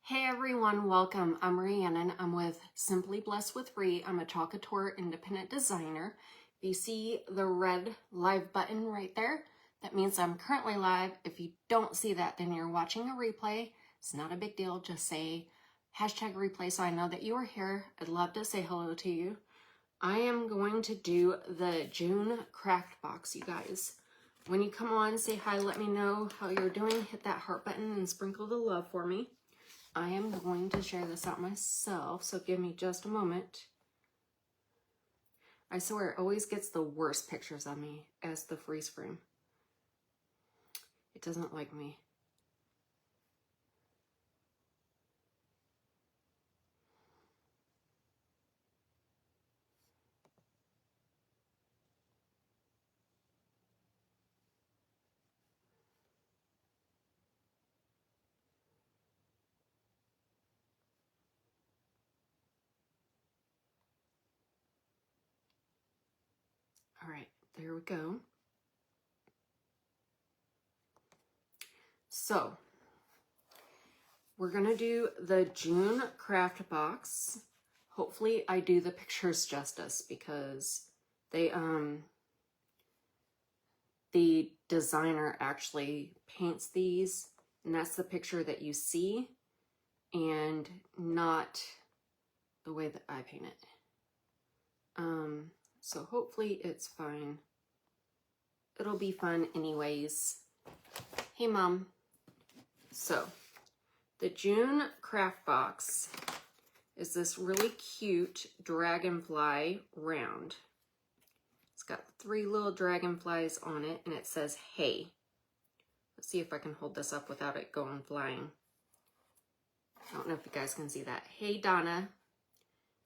Hey everyone, welcome. I'm Rhiannon. I'm with Simply Blessed with Rhi. I'm a Talkator independent designer. If you see the red live button right there, that means I'm currently live. If you don't see that, then you're watching a replay. It's not a big deal. Just say hashtag replay so I know that you are here. I'd love to say hello to you. I am going to do the June craft box, you guys. When you come on, say hi, let me know how you're doing. Hit that heart button and sprinkle the love for me. I am going to share this out myself, so give me just a moment. I swear it always gets the worst pictures of me as the freeze frame. It doesn't like me. All right, there we go. So, we're gonna do the June craft box. Hopefully I do the pictures justice because they, the designer actually paints these, and that's the picture that you see and not the way that I paint it. So hopefully it's fine. It'll be fun anyways. Hey Mom. So the June craft box is this really cute dragonfly round. It's got 3 little dragonflies on it and it says hey. Let's see if I can hold this up without it going flying. I don't know if you guys can see that. Hey Donna.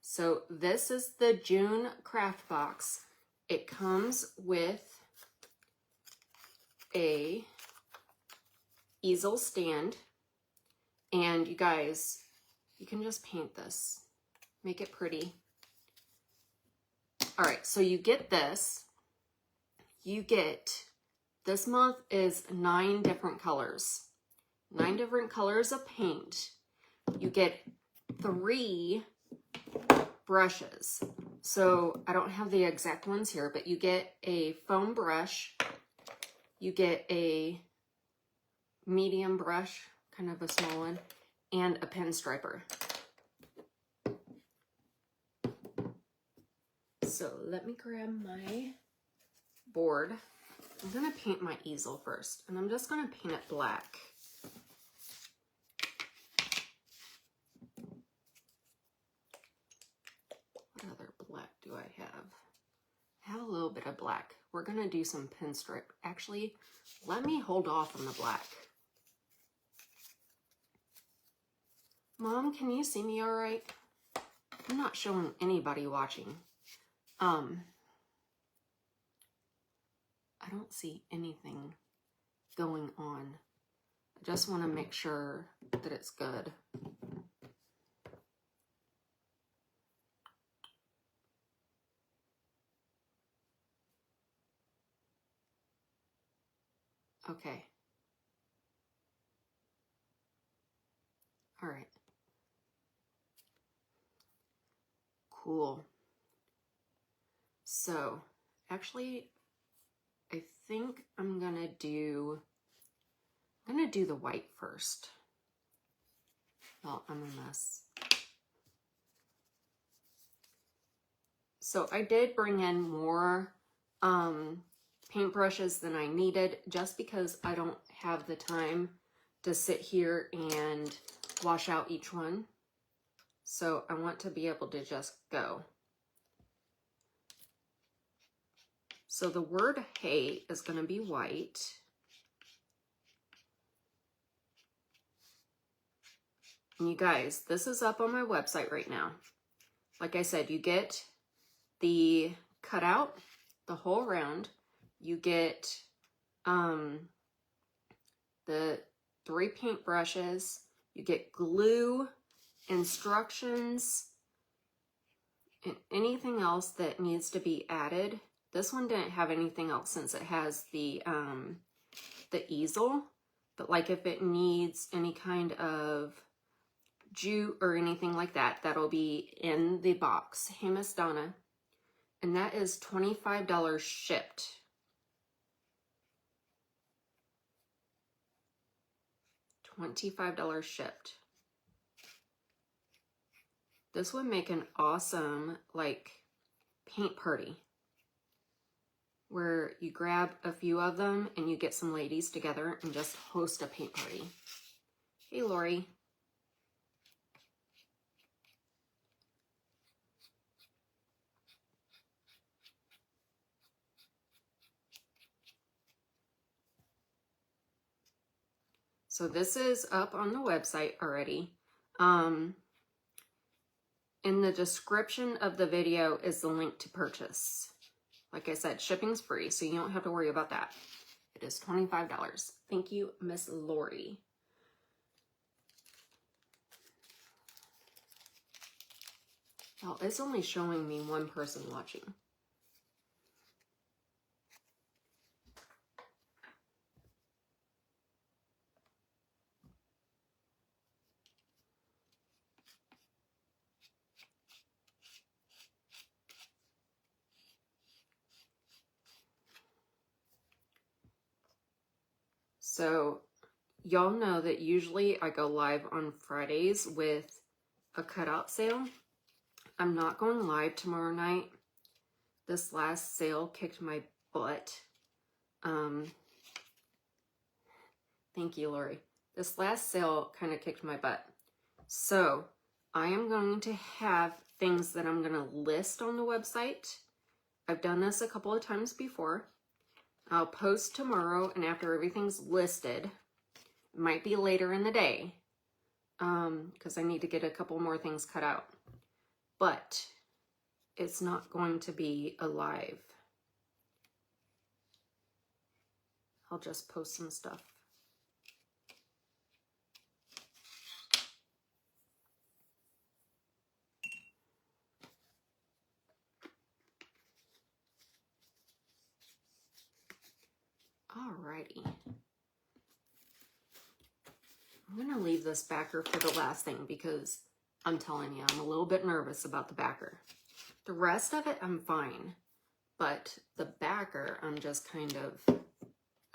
So this is the June craft box. It comes with a easel stand, and you guys, you can just paint this, make it pretty. All right, so you get this. You get, this month is 9 different colors. 9 different colors of paint. You get 3 brushes. So I don't have the exact ones here, but you get a foam brush, you get a medium brush, kind of a small one, and a pen striper. So let me grab my board. I'm gonna paint my easel first, and I'm just gonna paint it black. What other black do I have? I have a little bit of black. We're gonna do some pinstripe. Actually, let me hold off on the black. Mom, can you see me all right? I'm not showing anybody watching. I don't see anything going on. I just want to make sure that it's good. Okay. All right. Cool. So, actually, I think I'm gonna do the white first. Well, I'm a mess. So I did bring in more paintbrushes than I needed just because I don't have the time to sit here and wash out each one. So I want to be able to just go. So the word hey is going to be white. And you guys, this is up on my website right now. Like I said, you get the cutout, the whole round. You get the 3 paint brushes. You get glue, instructions, and anything else that needs to be added. This one didn't have anything else since it has the easel, but like if it needs any kind of jute or anything like that. That'll be in the box. Hey, Miss Donna. And that is $25 shipped. $25 shipped. This would make an awesome, like, paint party where you grab a few of them and you get some ladies together and just host a paint party. Hey, Lori. So this is up on the website already. In the description of the video is the link to purchase. Like I said, shipping's free, so you don't have to worry about that. It is $25. Thank you, Miss Lori. Well, it's only showing me one person watching. So y'all know that usually I go live on Fridays with a cutout sale. I'm not going live tomorrow night. This last sale kicked my butt. Thank you, Lori. This last sale kind of kicked my butt. So I am going to have things that I'm going to list on the website. I've done this a couple of times before. I'll post tomorrow, and after everything's listed, it might be later in the day, because I need to get a couple more things cut out. But it's not going to be a live. I'll just post some stuff. Alrighty. I'm going to leave this backer for the last thing because I'm telling you, I'm a little bit nervous about the backer. The rest of it, I'm fine. But the backer, I'm just kind of,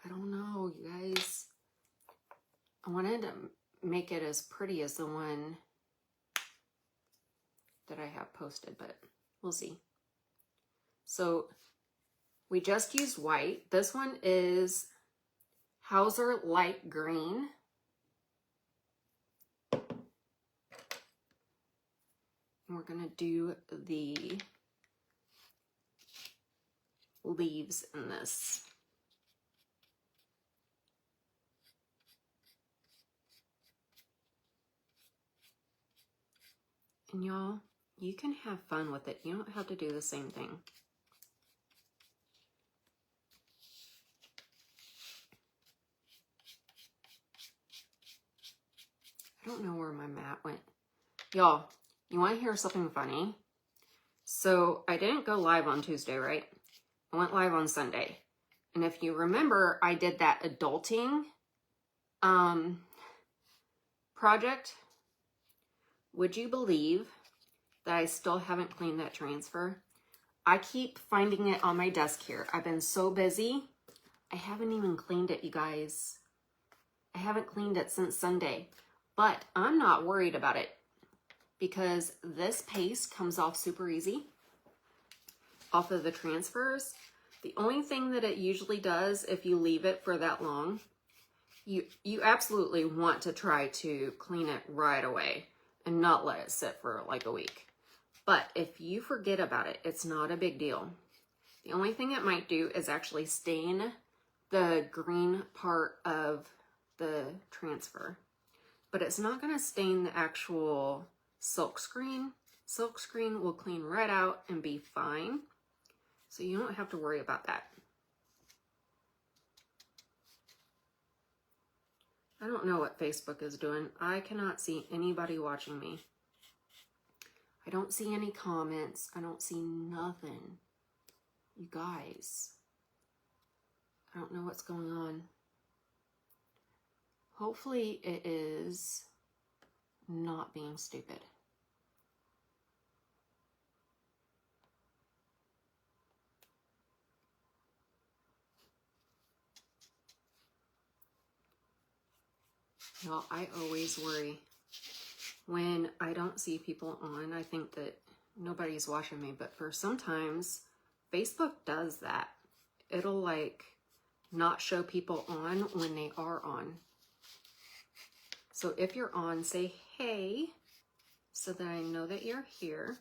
I don't know, you guys. I wanted to make it as pretty as the one that I have posted, but we'll see. So we just used white. This one is Hauser Light Green. And we're gonna do the leaves in this. And y'all, you can have fun with it. You don't have to do the same thing. I don't know where my mat went. Y'all, you want to hear something funny? So I didn't go live on Tuesday, right? I went live on Sunday. And if you remember, I did that adulting project. Would you believe that I still haven't cleaned that transfer? I keep finding it on my desk here. I've been so busy. I haven't even cleaned it, you guys. I haven't cleaned it since Sunday. But I'm not worried about it because this paste comes off super easy off of the transfers. The only thing that it usually does if you leave it for that long, you absolutely want to try to clean it right away and not let it sit for like a week. But if you forget about it, it's not a big deal. The only thing it might do is actually stain the green part of the transfer. But it's not going to stain the actual silk screen. Silk screen will clean right out and be fine. So you don't have to worry about that. I don't know what Facebook is doing. I cannot see anybody watching me. I don't see any comments. I don't see nothing. You guys, I don't know what's going on. Hopefully it is not not being stupid. Y'all, I always worry when I don't see people on. I think that nobody's watching me, but for sometimes Facebook does that. It'll like not show people on when they are on. So if you're on, say hey, so that I know that you're here.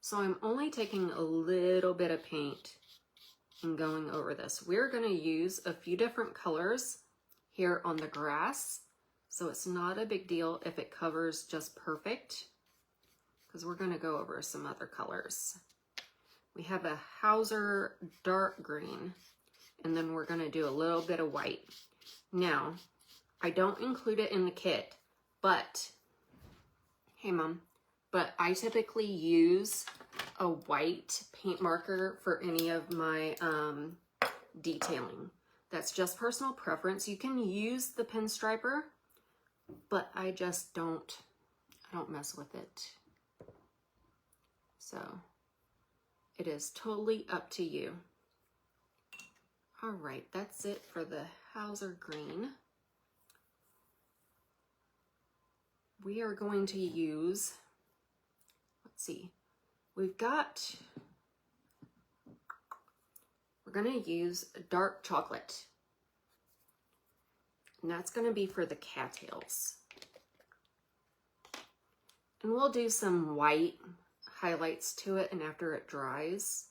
So I'm only taking a little bit of paint and going over this. We're going to use a few different colors here on the grass. So it's not a big deal if it covers just perfect, because we're going to go over some other colors. We have a Hauser dark green, and then we're going to do a little bit of white. Now, I don't include it in the kit, but, hey Mom, but I typically use a white paint marker for any of my detailing. That's just personal preference. You can use the pinstriper, but I just don't mess with it. So it is totally up to you. All right, that's it for the Hauser green. We are going to use, let's see, we're going to use dark chocolate. And that's going to be for the cattails. And we'll do some white highlights to it and after it dries.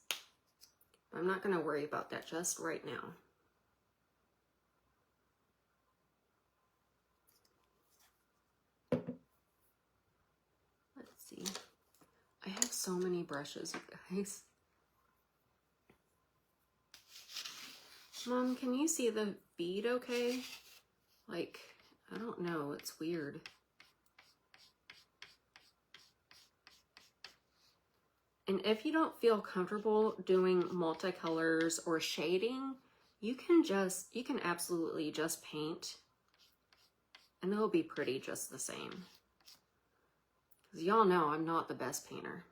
I'm not going to worry about that just right now. Let's see. I have so many brushes, you guys. Mom, can you see the bead okay? Like, I don't know, it's weird. And if you don't feel comfortable doing multicolors or shading, you can absolutely just paint and it'll be pretty just the same. Because y'all know I'm not the best painter.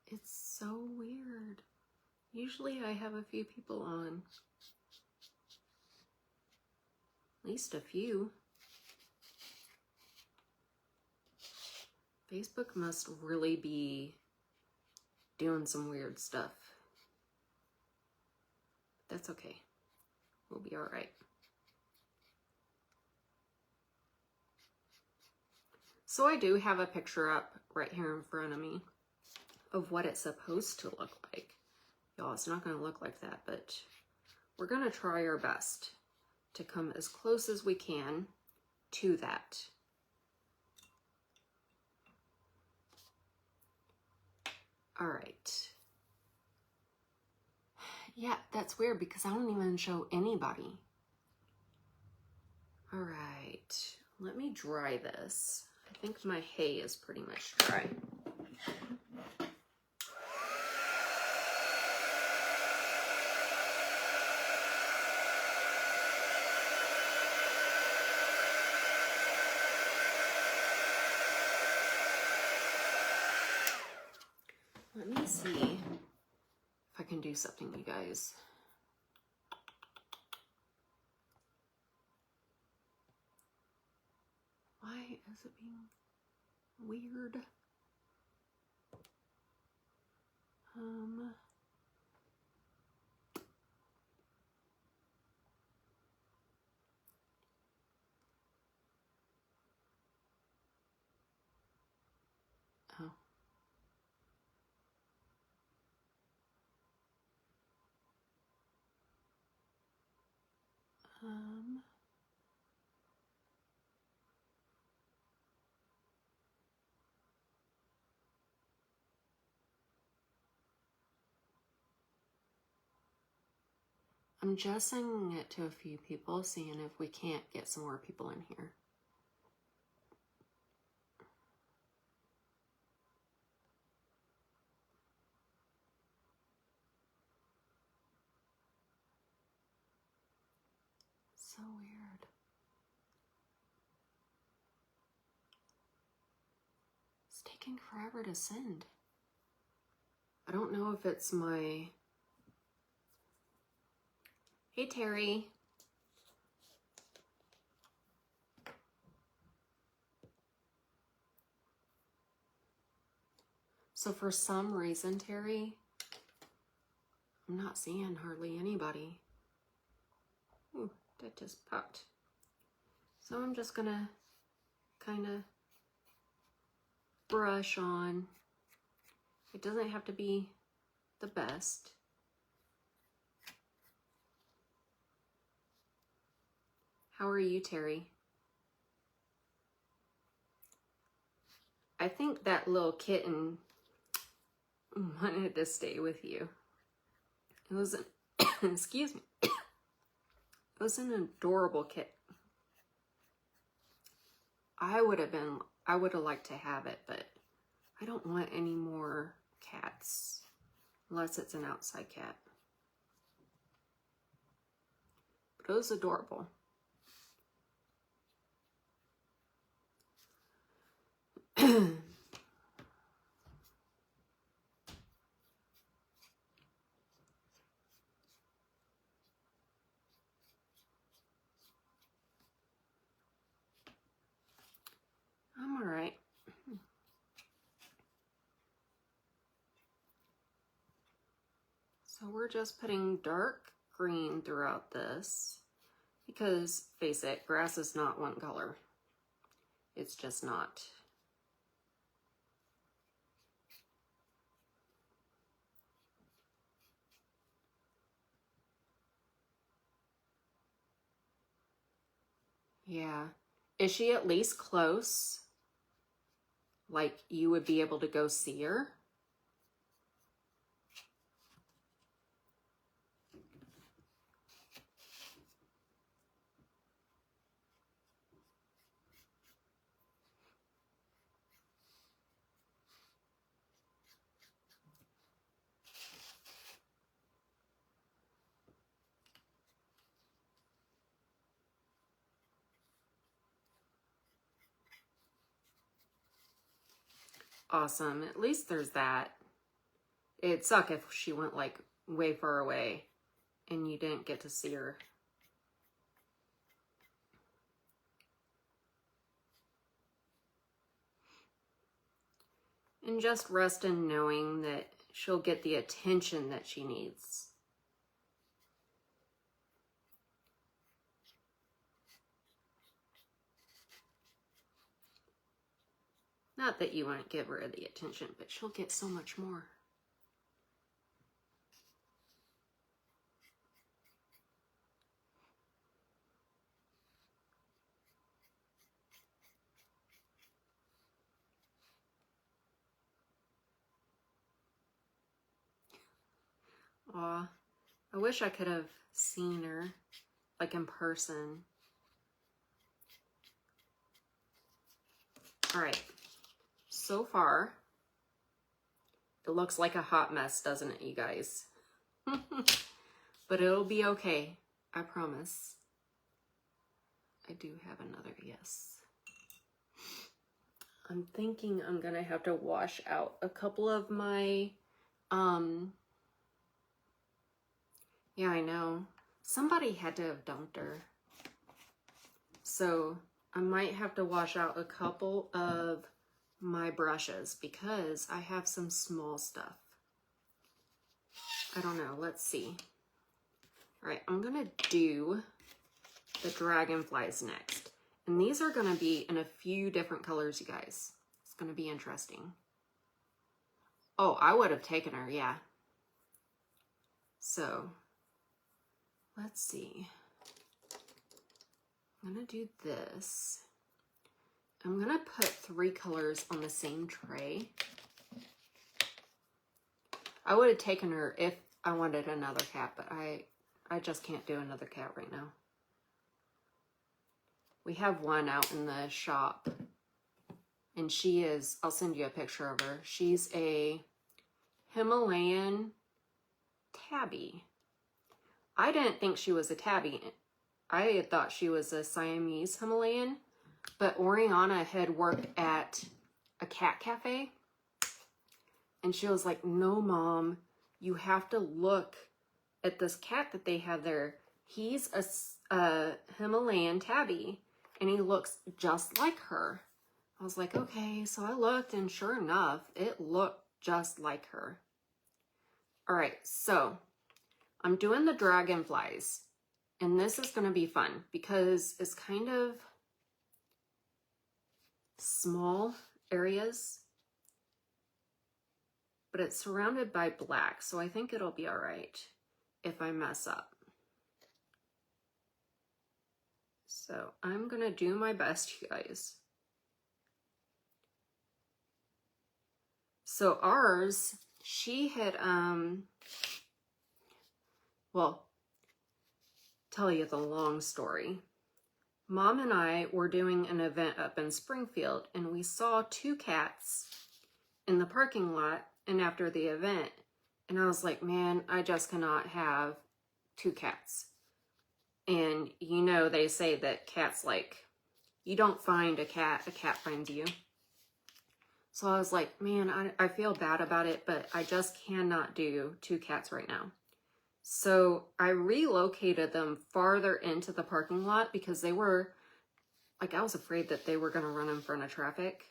It's so weird. Usually I have a few people on. At least a few. Facebook must really be doing some weird stuff. That's okay. We'll be all right. So I do have a picture up right here in front of me of what it's supposed to look like. Y'all, it's not going to look like that, but we're going to try our best to come as close as we can to that. All right. Yeah, that's weird because I don't even show anybody. All right, let me dry this. I think my hay is pretty much dry. Let me see if I can do something, you guys. Why is it being weird? Oh. I'm just sending it to a few people, seeing if we can't get some more people in here. So weird. It's taking forever to send. I don't know if it's my... Hey, Terry. So for some reason, Terry, I'm not seeing hardly anybody. Ooh, that just popped. So I'm just gonna kind of brush on. It doesn't have to be the best. How are you, Terry? I think that little kitten wanted to stay with you. It was an, excuse me. It was an adorable kitten. I would have liked to have it, but I don't want any more cats unless it's an outside cat. But it was adorable. I'm all right. So we're just putting dark green throughout this because, face it, grass is not one color. It's just not. Yeah. Is she at least close? Like you would be able to go see her? Awesome. At least there's that. It'd suck if she went like way far away and you didn't get to see her. And just rest in knowing that she'll get the attention that she needs. Not that you won't give her the attention, but she'll get so much more. Aw, I wish I could have seen her, like in person. All right, so far, it looks like a hot mess, doesn't it, you guys? But it'll be okay, I promise. I do have another yes. I'm thinking I'm gonna have to wash out a couple of my, yeah, I know. Somebody had to have dumped her. So I might have to wash out a couple of my brushes because I have some small stuff. I don't know, let's see. All right, I'm gonna do the dragonflies next. And these are gonna be in a few different colors, you guys. It's gonna be interesting. Oh, I would have taken her, yeah. So, let's see. I'm gonna do this. I'm gonna put 3 colors on the same tray. I would have taken her if I wanted another cat, but I I just can't do another cat right now. We have one out in the shop, and she is, I'll send you a picture of her. She's a Himalayan tabby. I didn't think she was a tabby. I had thought she was a Siamese Himalayan, but Oriana had worked at a cat cafe, and she was like, no, Mom, you have to look at this cat that they have there. He's a Himalayan tabby, and he looks just like her. I was like, okay, so I looked, and sure enough, it looked just like her. All right, so I'm doing the dragonflies, and this is going to be fun because it's kind of small areas, but it's surrounded by black, so I think it'll be all right if I mess up. So I'm going to do my best, you guys. So ours, she had, well, tell you the long story. Mom and I were doing an event up in Springfield, and we saw 2 cats in the parking lot and after the event. And I was like, man, I just cannot have 2 cats. And you know, they say that cats, like, you don't find a cat finds you. So I was like, man, I feel bad about it, but I just cannot do 2 cats right now. So I relocated them farther into the parking lot because they were, like, I was afraid that they were going to run in front of traffic.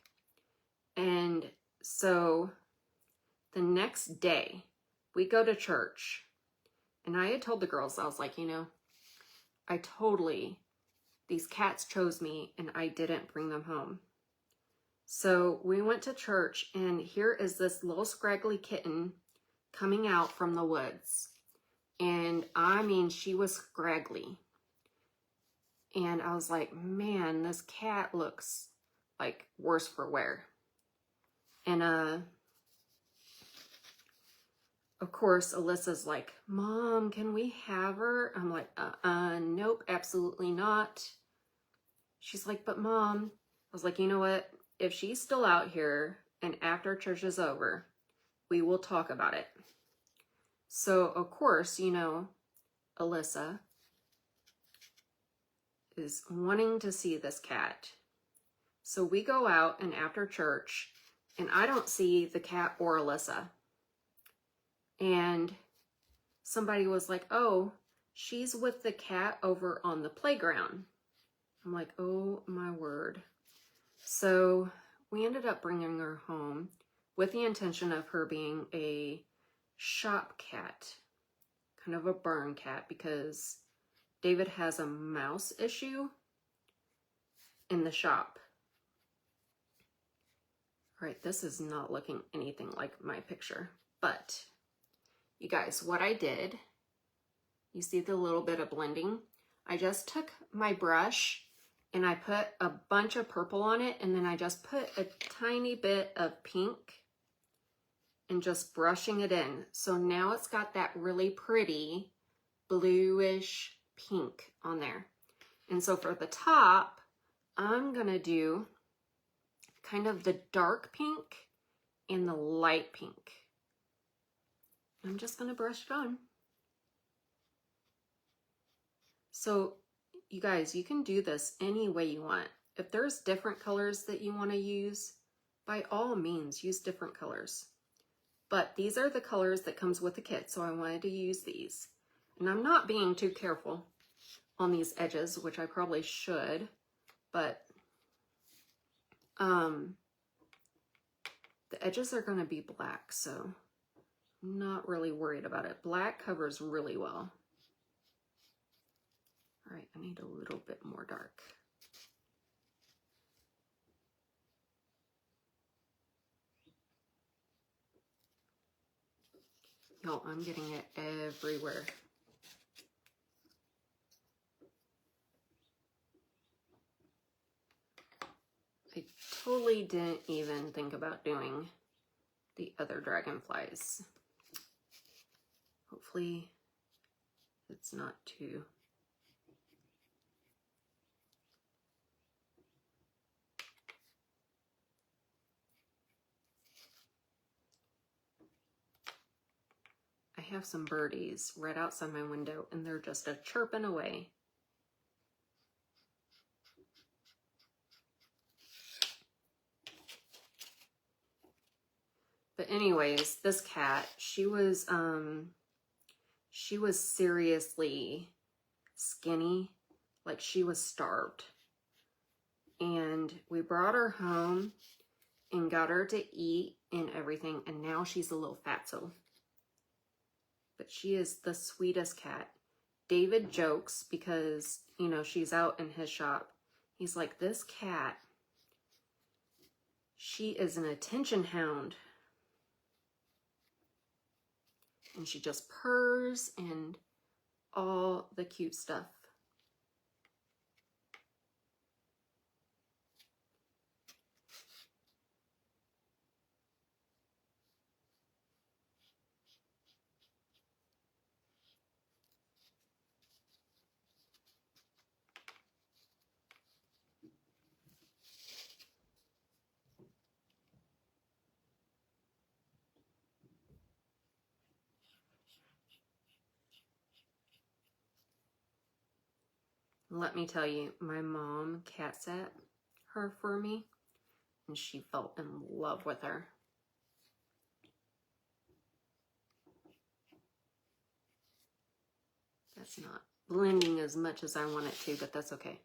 And so the next day we go to church, and I had told the girls, I was like, you know, these cats chose me and I didn't bring them home. So we went to church, and here is this little scraggly kitten coming out from the woods. And I mean, she was scraggly. And I was like, man, this cat looks like worse for wear. And of course, Alyssa's like, Mom, can we have her? I'm like, nope, absolutely not. She's like, but Mom, I was like, you know what? If she's still out here and after church is over, we will talk about it. So, of course, you know, Alyssa is wanting to see this cat. So we go out, and after church, and I don't see the cat or Alyssa. And somebody was like, oh, she's with the cat over on the playground. I'm like, oh my word. So we ended up bringing her home with the intention of her being a shop cat, kind of a burn cat, because David has a mouse issue in the shop. All right, this is not looking anything like my picture, but you guys, what I did, you see the little bit of blending? I just took my brush and I put a bunch of purple on it, and then I just put a tiny bit of pink and just brushing it in. So now it's got that really pretty bluish pink on there. And so for the top, I'm gonna do kind of the dark pink and the light pink. I'm just gonna brush it on. So you guys, you can do this any way you want. If there's different colors that you want to use, by all means, use different colors. But these are the colors that comes with the kit, so I wanted to use these. And I'm not being too careful on these edges, which I probably should, but the edges are going to be black, so I'm not really worried about it. Black covers really well. All right, I need a little bit more dark. Y'all, I'm getting it everywhere. I totally didn't even think about doing the other dragonflies. Hopefully It's not too... I have some birdies right outside my window, and they're just a chirping away. But anyways, this cat, she was seriously skinny, like she was starved. And we brought her home and got her to eat and everything, and now she's a little fatso. But she is the sweetest cat. David jokes because, you know, she's out in his shop. He's like, this cat, she is an attention hound. And she just purrs and all the cute stuff. Let me tell you, my mom cat sat her for me, and she fell in love with her. That's not blending as much as I want it to, but that's okay.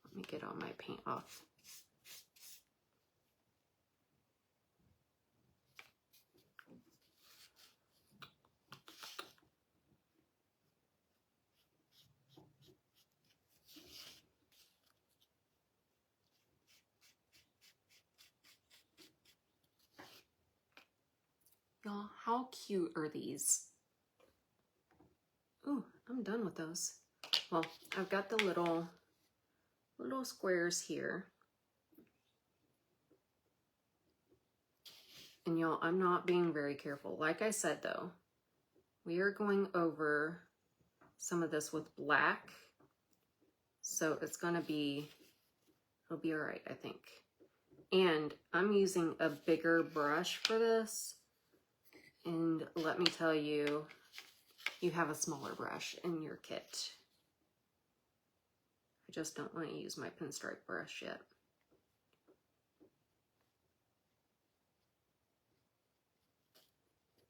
Let me get all my paint off. Y'all, how cute are these? Ooh, I'm done with those. Well, I've got the little squares here. And y'all, I'm not being very careful. Like I said though, we are going over some of this with black. So it's gonna be, it'll be all right, I think. And I'm using a bigger brush for this. And let me tell you, you have a smaller brush in your kit. I just don't want to use my pinstripe brush yet.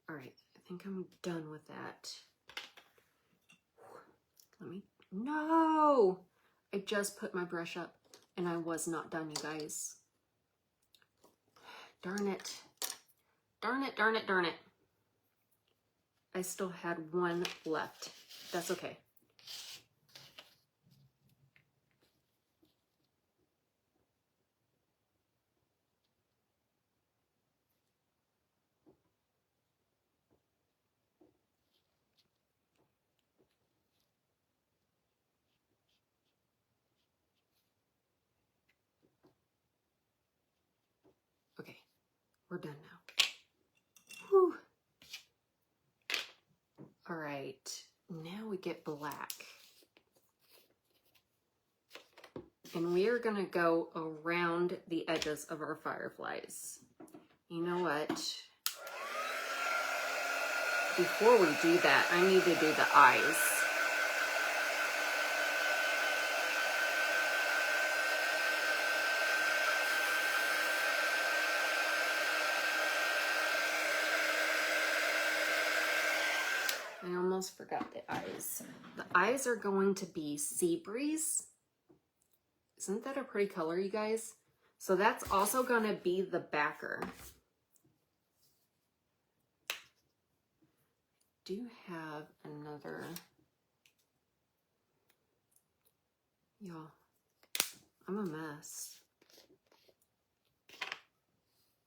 All right, I think I'm done with that. No! I just put my brush up and I was not done, you guys. Darn it. Darn it, darn it, darn it. I still had one left. That's okay. Okay, we're done now. Whew. All right, now we get black. And we are gonna go around the edges of our fireflies. You know what? Before we do that, I need to do the eyes. I almost forgot the eyes. The eyes are going to be Sea Breeze. Isn't that a pretty color, you guys? So that's also going to be the backer. Do have another, y'all, I'm a mess.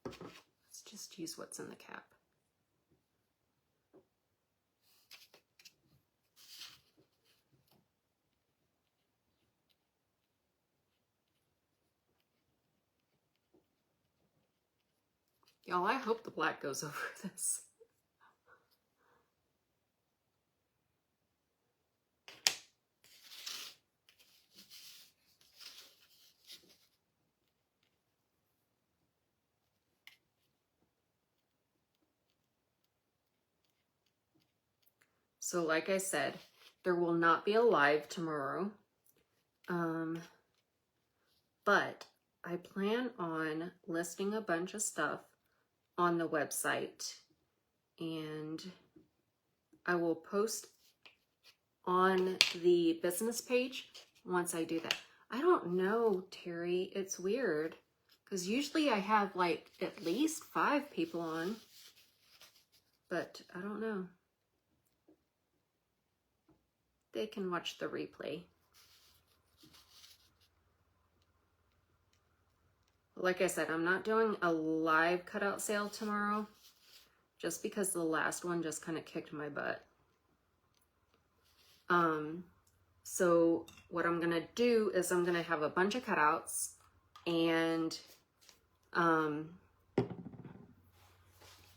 Let's just use what's in the cap. Y'all, I hope the black goes over this. So like I said, there will not be a live tomorrow. But I plan on listing a bunch of stuff on the website, and I will post on the business page once I do that. I don't know, Terry. It's weird because usually I have like at least 5 people on, but I don't know. They can watch the replay. Like I said, I'm not doing a live cutout sale tomorrow just because the last one just kind of kicked my butt. So what I'm gonna do is I'm gonna have a bunch of cutouts, and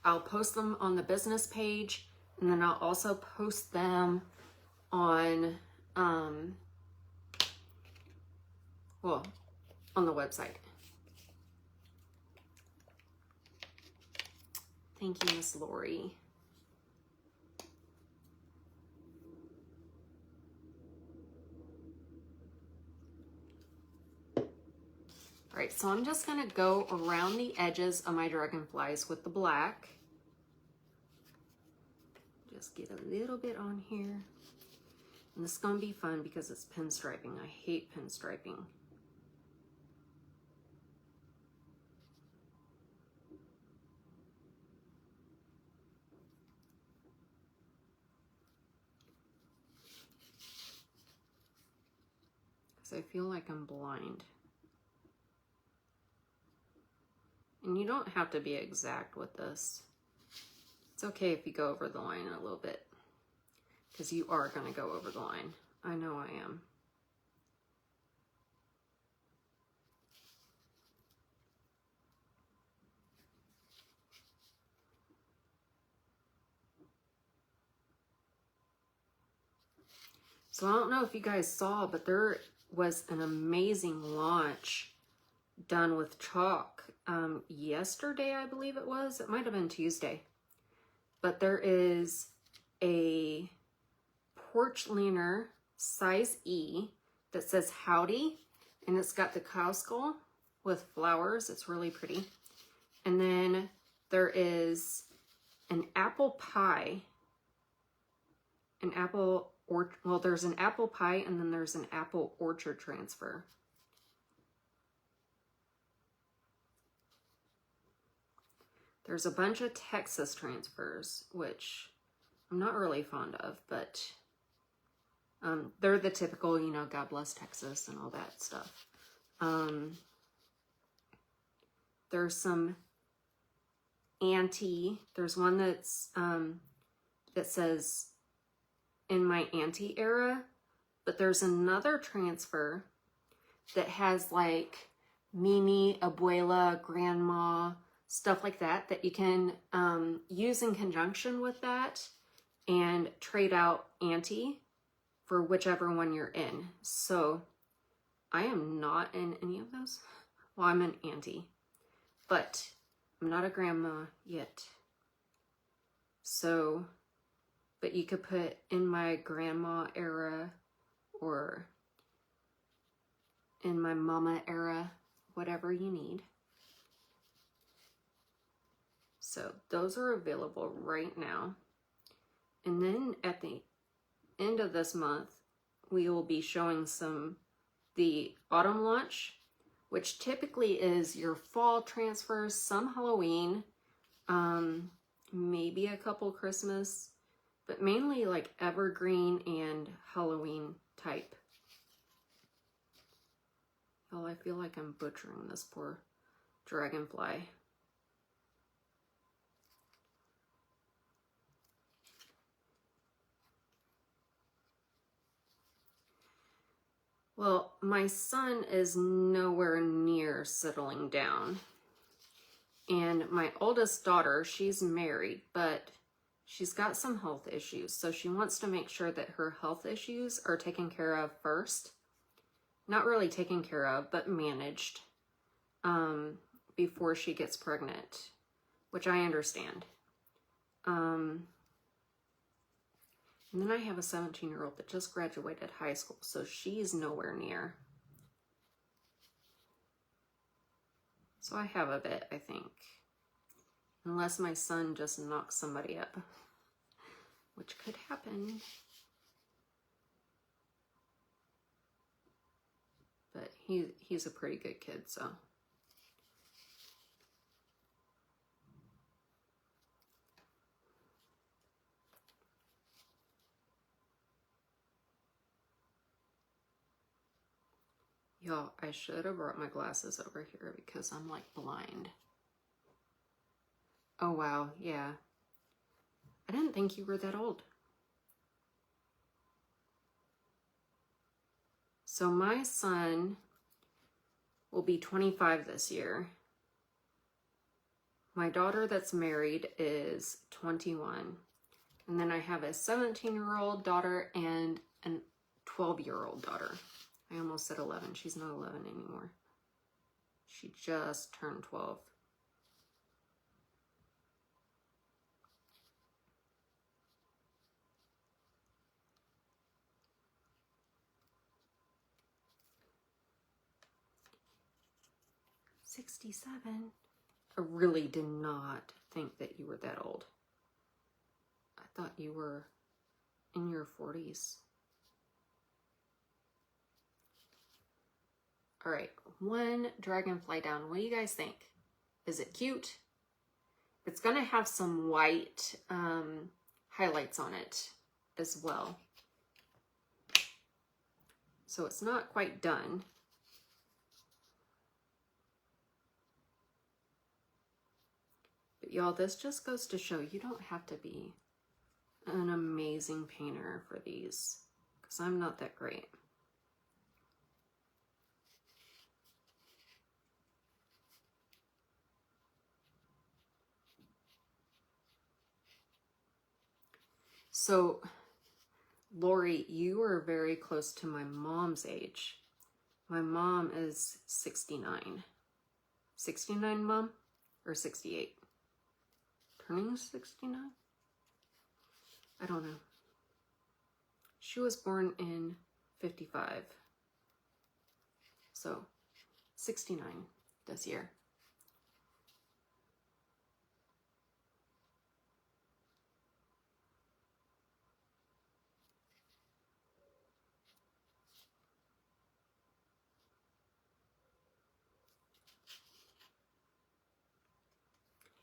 I'll post them on the business page, and then I'll also post them on well, on the website. Thank you, Miss Lori. All right, so I'm just gonna go around the edges of my dragonflies with the black. Just get a little bit on here. And this is gonna be fun because it's pinstriping. I hate pinstriping. Because I feel like I'm blind. And you don't have to be exact with this. It's okay if you go over the line a little bit, because you are going to go over the line. I know I am. So I don't know if you guys saw, but there was an amazing launch done with chalk yesterday, I believe it was. It might have been Tuesday. But there is a porch leaner size E that says howdy, and it's got the cow skull with flowers. It's really pretty. And then there is an apple pie, well, there's an apple pie, and then there's an apple orchard transfer. There's a bunch of Texas transfers, which I'm not really fond of, but they're the typical, you know, God bless Texas and all that stuff. There's some auntie. There's one that's that says in my auntie era, but there's another transfer that has like Mimi, abuela, grandma, stuff like that, that you can use in conjunction with that and trade out auntie for whichever one you're in. So I am not in any of those. Well, I'm an auntie, but I'm not a grandma yet. So, but you could put in my grandma era or in my mama era, whatever you need. So those are available right now. And then at the end of this month, we will be showing the autumn launch, which typically is your fall transfers, some Halloween, maybe a couple Christmas, but mainly like evergreen and Halloween type. Oh, I feel like I'm butchering this poor dragonfly. Well, my son is nowhere near settling down. And my oldest daughter, she's married, but she's got some health issues. So she wants to make sure that her health issues are taken care of first. Not really taken care of, but managed before she gets pregnant, which I understand. And then I have a 17-year-old that just graduated high school, so she's nowhere near. So I have a bit, I think. Unless my son just knocks somebody up, which could happen. But he's a pretty good kid, so. Y'all, I should have brought my glasses over here because I'm like blind. Oh wow, yeah. I didn't think you were that old. So my son will be 25 this year. My daughter that's married is 21. And then I have a 17-year-old daughter and a 12-year-old daughter. I almost said 11. She's not 11 anymore. She just turned 12. "67. I really did not think that you were that old. I thought you were in your 40s. All right, one dragonfly down. What do you guys think? Is it cute? It's gonna have some white highlights on it as well. So it's not quite done. But y'all, this just goes to show you don't have to be an amazing painter for these, because I'm not that great. So, Lori, you are very close to my mom's age. My mom is 69. 69, Mom? Or 68? Turning 69? I don't know. She was born in 55. So, 69 this year.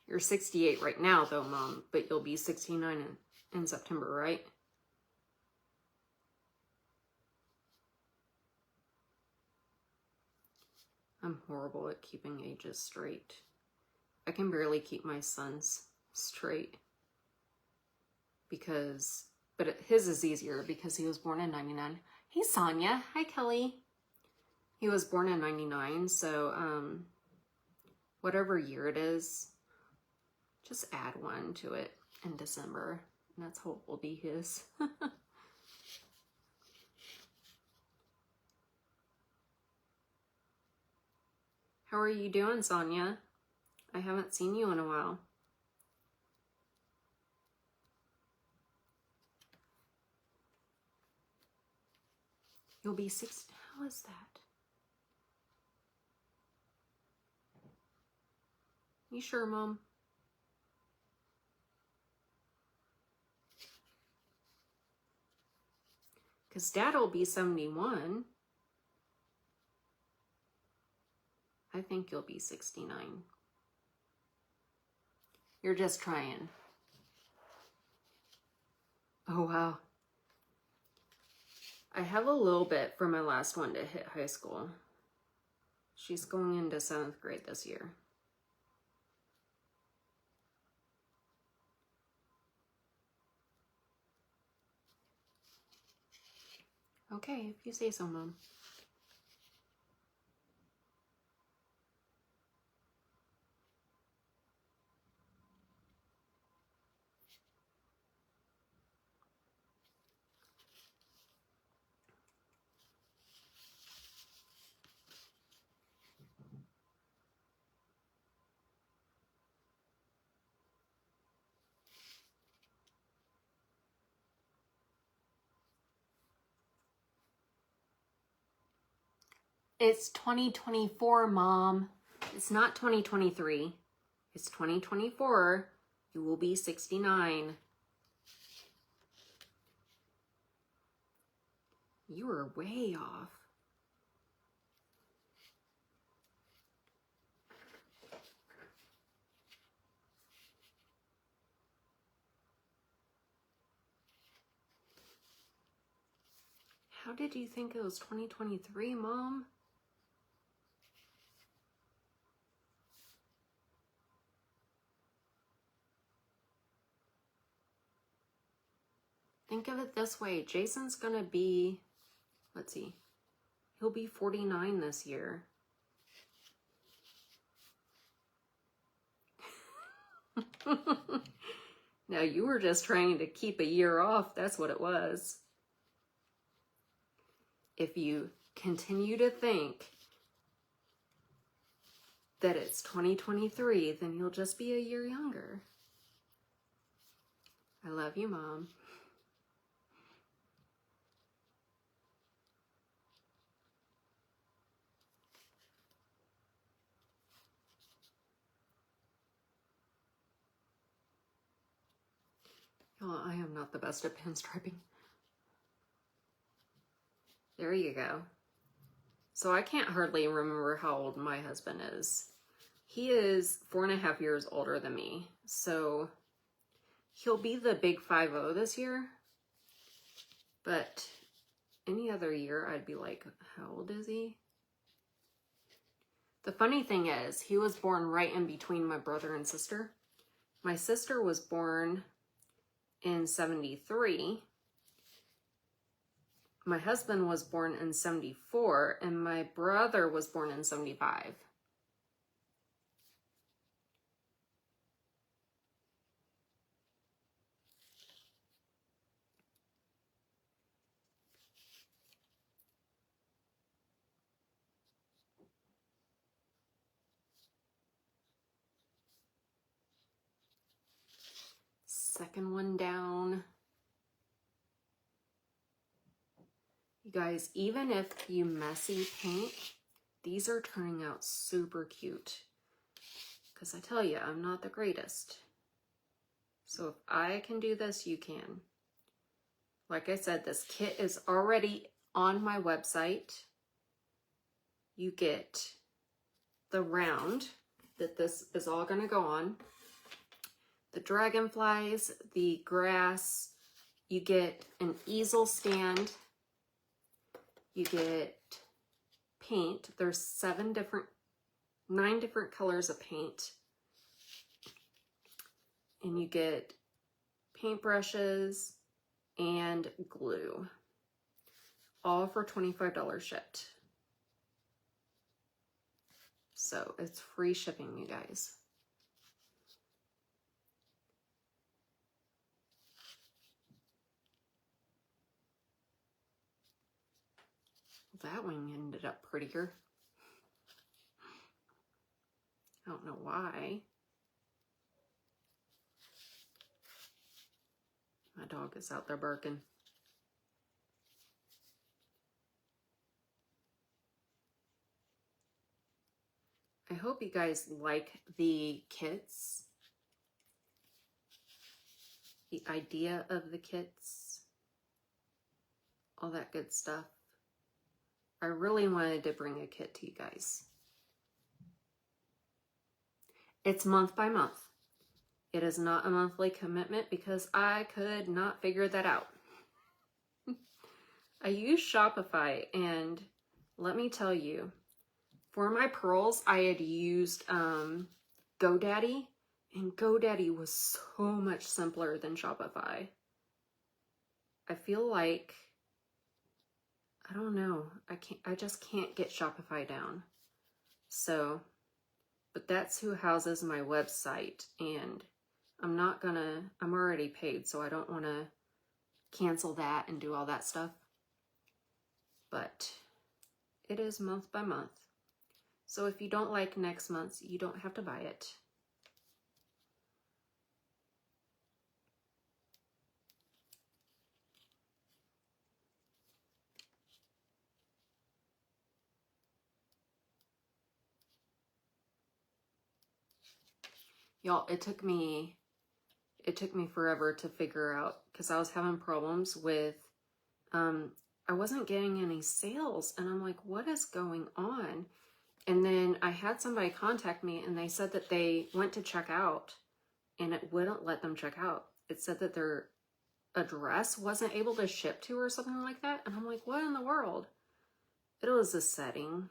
You're 68 right now, though, Mom, but you'll be 69 in September, right? I'm horrible at keeping ages straight. I can barely keep my sons straight because, but his is easier because he was born in 99. Hey, Sonia. Hi, Kelly. He was born in 99, so whatever year it is, just add one to it in December, and that's how it will be his. How are you doing, Sonia? I haven't seen you in a while. You'll be 6. How is that? You sure, Mom? Because Dad will be 71. I think you'll be 69. You're just trying. Oh, wow. I have a little bit for my last one to hit high school. She's going into 7th grade this year. Okay, if you say so, Mom. It's 2024, Mom. It's not 2023. It's 2024. You will be 69. You were way off. How did you think it was 2023, Mom? Think of it this way. Jason's gonna be, let's see, he'll be 49 this year. Now, you were just trying to keep a year off. That's what it was. If you continue to think that it's 2023, then you'll just be a year younger. I love you, Mom. Oh, I am not the best at pinstriping. There you go. So I can't hardly remember how old my husband is. He is 4.5 years older than me. So he'll be the big 5-0 this year. But any other year, I'd be like, how old is he? The funny thing is, he was born right in between my brother and sister. My sister was born in 73. My husband was born in 74, and my brother was born in 75. Second one down. You guys, even if you messy paint, these are turning out super cute. Because I tell you, I'm not the greatest. So if I can do this, you can. Like I said, this kit is already on my website. You get the round that this is all going to go on. The dragonflies, the grass, you get an easel stand. You get paint. There's 9 different colors of paint. And you get paintbrushes and glue. All for $25 shipped. So it's free shipping, you guys. That wing ended up prettier. I don't know why. My dog is out there barking. I hope you guys like the kits. The idea of the kits. All that good stuff. I really wanted to bring a kit to you guys. It's month by month. It is not a monthly commitment because I could not figure that out. I use Shopify, and let me tell you, for my pearls, I had used GoDaddy, and GoDaddy was so much simpler than Shopify. I feel like, I don't know, I just can't get Shopify down. So, but that's who houses my website, and I'm already paid, so I don't want to cancel that and do all that stuff. But it is month by month. So if you don't like next month's, you don't have to buy it. Y'all, it took me forever to figure out, because I was having problems with, I wasn't getting any sales, and I'm like, what is going on? And then I had somebody contact me, and they said that they went to check out, and it wouldn't let them check out. It said that their address wasn't able to ship to or something like that. And I'm like, what in the world? It was a setting.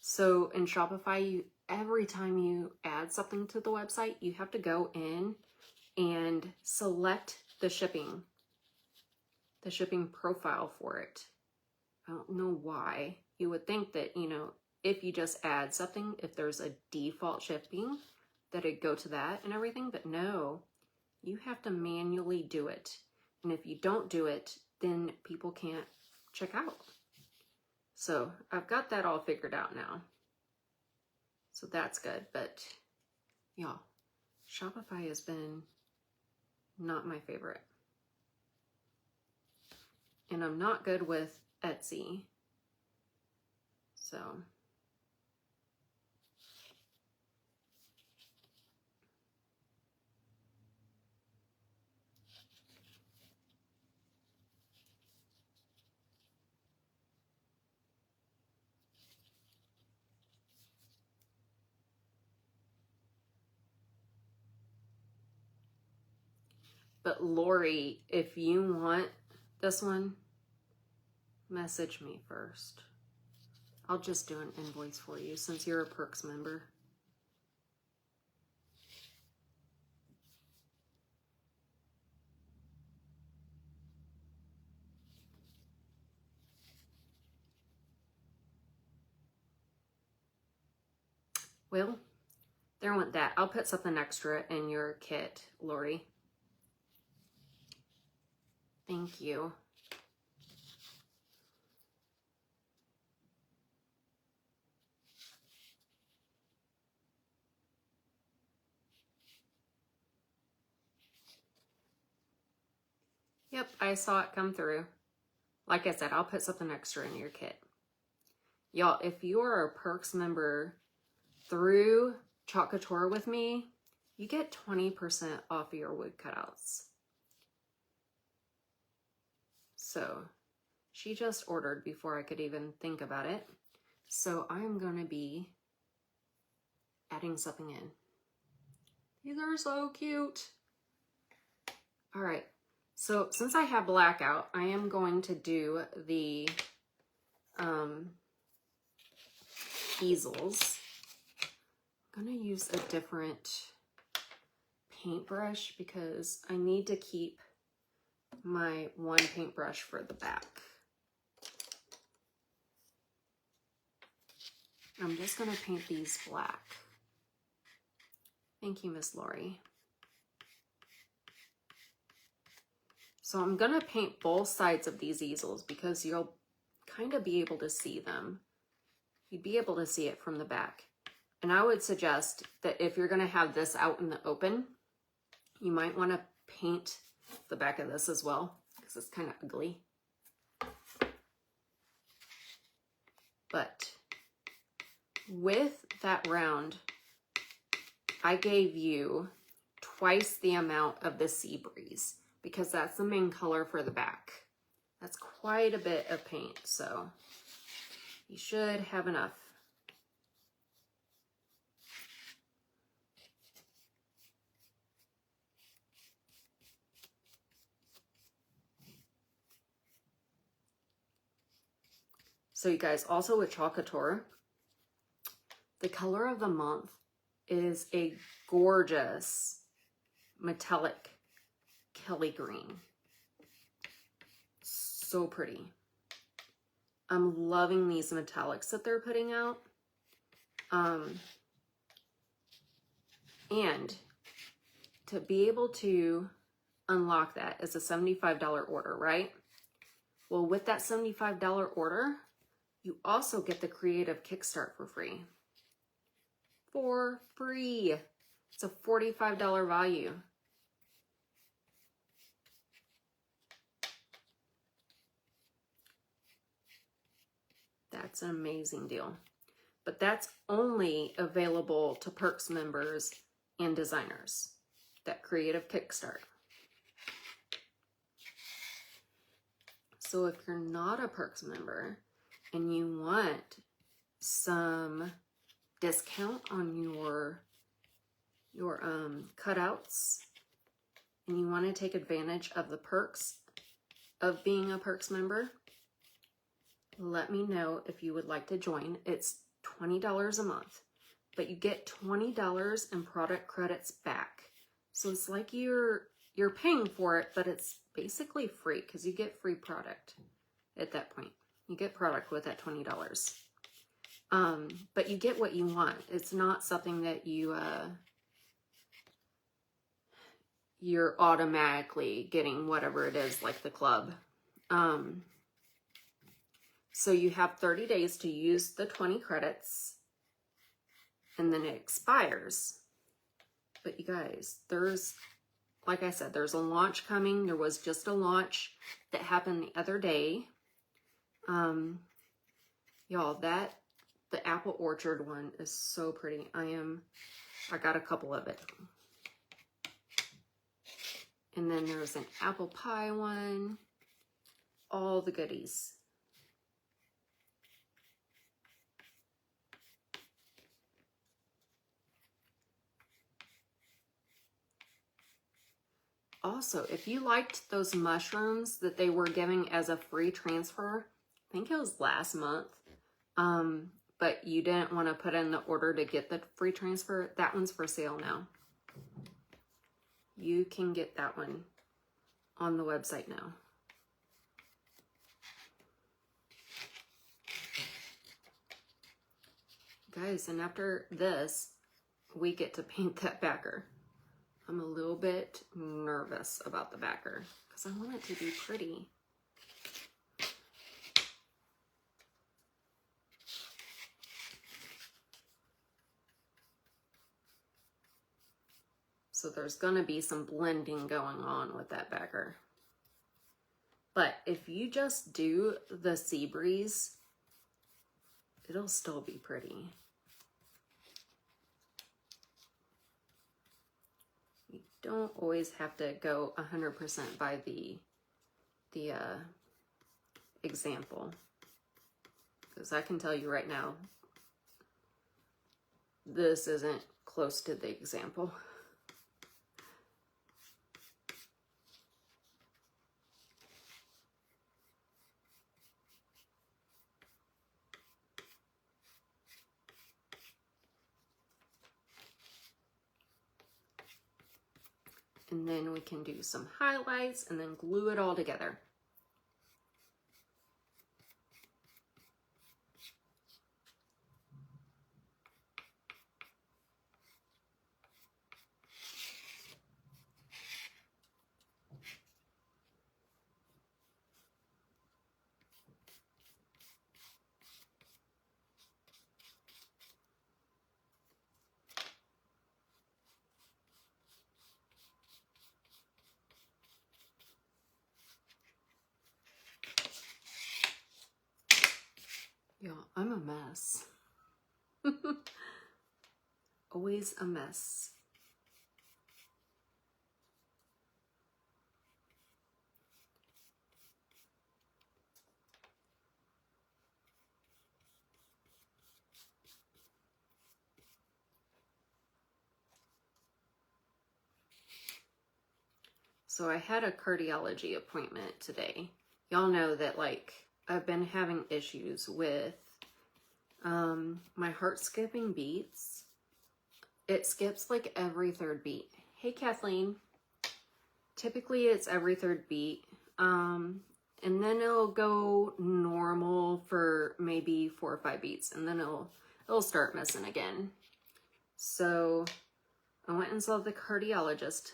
So in Shopify, every time you add something to the website, you have to go in and select the shipping profile for it. I don't know why. You would think that, you know, if you just add something, if there's a default shipping, that it'd go to that and everything, but no, you have to manually do it. And if you don't do it, then people can't check out. So I've got that all figured out now. So that's good, but y'all, Shopify has been not my favorite. And I'm not good with Etsy. So but Lori, if you want this one, message me first. I'll just do an invoice for you since you're a Perks member. Well, there went that. I'll put something extra in your kit, Lori. Thank you. Yep, I saw it come through. Like I said, I'll put something extra in your kit. Y'all, if you are a Perks member through Chalk Couture with me, you get 20% off your wood cutouts. So she just ordered before I could even think about it. So I'm going to be adding something in. These are so cute. All right. So since I have blackout, I am going to do the easels. I'm going to use a different paintbrush because I need to keep my one paintbrush for the back. I'm just going to paint these black. Thank you, Miss Lori. So I'm going to paint both sides of these easels because you'll kind of be able to see them. You'd be able to see it from the back. And I would suggest that if you're going to have this out in the open, you might want to paint the back of this as well because it's kind of ugly. But with that round, I gave you twice the amount of the Sea Breeze because that's the main color for the back. That's quite a bit of paint, so you should have enough. So you guys, also with Chalk Couture, the color of the month is a gorgeous metallic Kelly green. So pretty. I'm loving these metallics that they're putting out. And to be able to unlock that is a $75 order, right? Well, with that $75 order, you also get the Creative Kickstart for free. For free. It's a $45 value. That's an amazing deal. But that's only available to Perks members and designers. That creative kickstart. So if you're not a Perks member and you want some discount on your cutouts, and you want to take advantage of the perks of being a Perks member, let me know if you would like to join. It's $20 a month, but you get $20 in product credits back. So it's like you're paying for it, but it's basically free because you get free product at that point. You get product with that $20. But you get what you want. It's not something that you're automatically getting whatever it is, like the club. So you have 30 days to use the 20 credits, and then it expires. But you guys, like I said, there's a launch coming. There was just a launch that happened the other day. Y'all, the apple orchard one is so pretty. I got a couple of it. And then there's an apple pie one. All the goodies. Also, if you liked those mushrooms that they were giving as a free transfer, I think it was last month, but you didn't want to put in the order to get the free transfer, that one's for sale now. You can get that one on the website now. Guys, and after this, we get to paint that backer. I'm a little bit nervous about the backer because I want it to be pretty. So there's going to be some blending going on with that backer. But if you just do the sea breeze, it'll still be pretty. You don't always have to go 100% by the example. Because I can tell you right now, this isn't close to the example. And then we can do some highlights and then glue it all together. Y'all, I'm a mess. Always a mess. So I had a cardiology appointment today. Y'all know that, like, I've been having issues with my heart skipping beats. It skips like every third beat. Hey, Kathleen. Typically it's every third beat. And then it'll go normal for maybe 4 or 5 beats, and then it'll start missing again. So I went and saw the cardiologist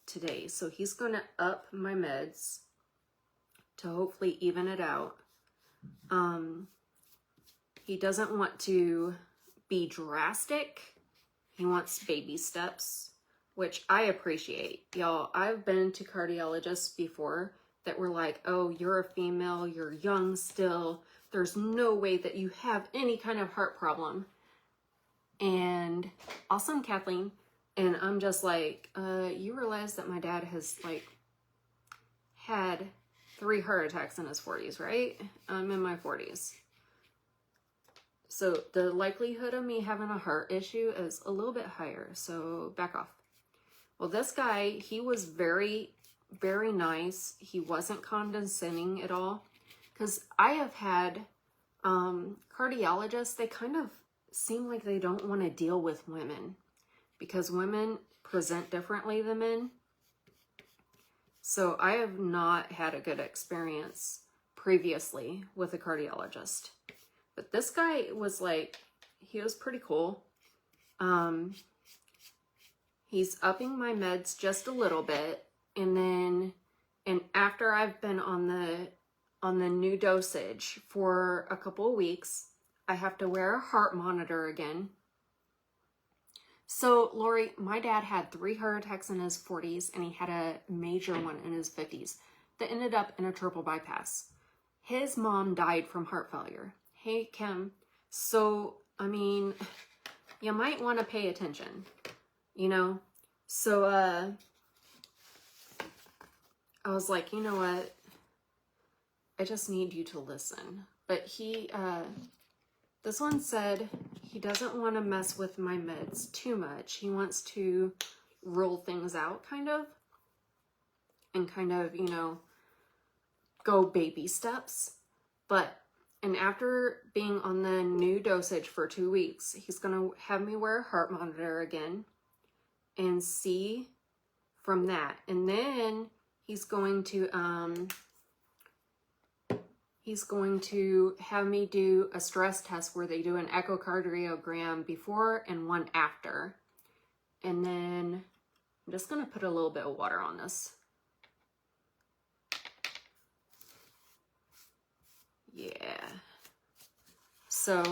today. So he's going to up my meds to hopefully even it out. He doesn't want to be drastic. He wants baby steps, which I appreciate. Y'all, I've been to cardiologists before that were like, oh, you're a female, you're young still, there's no way that you have any kind of heart problem. And awesome, Kathleen. And I'm just like, you realize that my dad has like had 3 heart attacks in his 40s, right? I'm in my 40s. So the likelihood of me having a heart issue is a little bit higher. So back off. Well, this guy, he was very, very nice. He wasn't condescending at all. Because I have had cardiologists, they kind of seem like they don't want to deal with women. Because women present differently than men. So I have not had a good experience previously with a cardiologist. But this guy was like, he was pretty cool. He's upping my meds just a little bit. And after I've been on the new dosage for a couple of weeks, I have to wear a heart monitor again. So, Lori, my dad had 3 heart attacks in his 40s, and he had a major one in his 50s that ended up in a triple bypass. His mom died from heart failure. Hey, Kim. So, I mean, you might want to pay attention, you know? So, I was like, you know what? I just need you to listen. But this one said he doesn't want to mess with my meds too much. He wants to roll things out, kind of. And kind of, you know, go baby steps. And after being on the new dosage for 2 weeks, he's going to have me wear a heart monitor again and see from that. And then he's going to have me do a stress test where they do an echocardiogram before and one after. And then I'm just going to put a little bit of water on this. Yeah. So,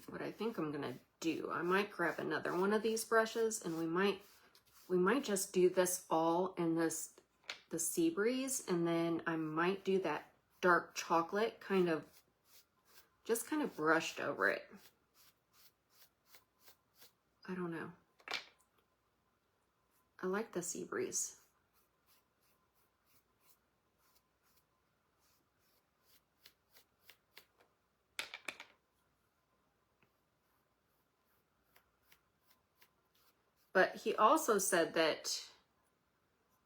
what I think I'm going to do, I might grab another one of these brushes, and we might just do this all in the sea breeze, and then I might do that dark chocolate just kind of brushed over it. I don't know. I like the sea breeze. But he also said that